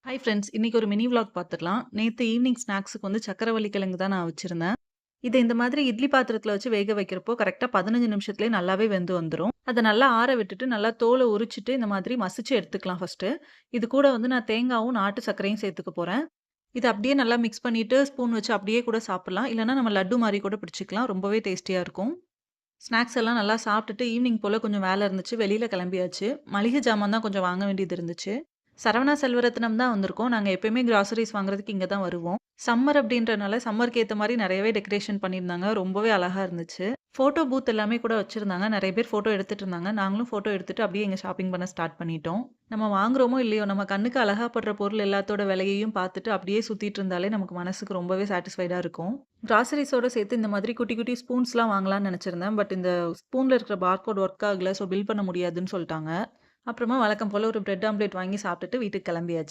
Hi friends. இன்னைக்கு ஒரு mini vlog பார்த்துடலாம். நேத்து ஈவினிங் ஸ்நாக்ஸுக்கு வந்து சக்கரவள்ளி கிழங்கு தான் நான் வச்சிருந்தேன். இத இந்த மாதிரி இட்லி பாத்திரத்தில வச்சு வேக வைக்கிறப்போ கரெக்ட்டா 15 நிமிஷத்திலேயே நல்லாவே வெந்து வந்துரும். அத நல்லா ஆற விட்டுட்டு, நல்லா தோல உரிச்சுட்டு, இந்த மாதிரி மசிச்சு எடுத்துக்கலாம் ஃபர்ஸ்ட்டு. இது கூட வந்து நான் தேங்காவும், நாட்டு சர்க்கரையும் சேர்த்துக்க போறேன். இத அப்படியே நல்லா மிக்ஸ் பண்ணிட்டு, ஸ்பூன் வச்சு அப்படியே கூட சாப்பிடலாம். இல்லன்னா நம்ம லட்டு மாரி கூட பிடிச்சுக்கலாம். ரொம்பவே டேஸ்டியா இருக்கும். ஸ்நாக்ஸ் எல்லாம் நல்லா சாப்பிட்டுட்டு ஈவினிங் போல கொஞ்சம் வேல இருந்துச்சு. வெளியில கிளம்பியாச்சு. மளிகை ஜாமான் தான் கொஞ்சம் வாங்க வேண்டியது இருந்துச்சு. சரவணா செல்வரத்தினம் தான் வந்திருக்கோம். நாங்க எப்பயுமே கிராசரிஸ் வாங்குறதுக்கு இங்க தான் வருவோம். சம்மர் அப்படின்றனால சம்மருக்கு ஏத்த மாரி நெறையவே டெக்கரேஷன் பண்ணியிருந்தாங்க. ரொம்பவே அழகா இருந்துச்சு. ஃபோட்டோ பூத் எல்லாமே கூட வச்சிருந்தாங்க. நெறைய பேர் ஃபோட்டோ எடுத்துட்டு இருந்தாங்க. நாங்களும் ஃபோட்டோ எடுத்துட்டு அப்படியே எங்க ஷாப்பிங் பண்ண ஸ்டார்ட் பண்ணிட்டோம். நம்ம வாங்குறோமோ இல்லையோ, நம்ம கண்ணுக்கு அழகா படுற பொருள் எல்லாத்தோட விலையையும் பார்த்துட்டு அப்படியே சுத்திட்டு இருந்தாலே நமக்கு மனசுக்கு ரொம்பவே சாட்டிஸ்ஃபைடா இருக்கும். கிராசரிஸோட சேர்த்து இந்த மாதிரி குட்டி குட்டி ஸ்பூன்ஸ்லாம் வாங்கலாம்னு நெனச்சிருந்தேன். பட் இந்த ஸ்பூன்ல இருக்கிற பார்கோட் ஒர்க் ஆகல. ஸோ பில் பண்ண முடியாதுன்னு சொல்ட்டாங்க. அப்புறமா வழக்கம் போல ஒரு பிரெட் ஆம்லெட் வாங்கி சாப்பிட்டுட்டு வீட்டுக்கு கிளம்பியாச்சு.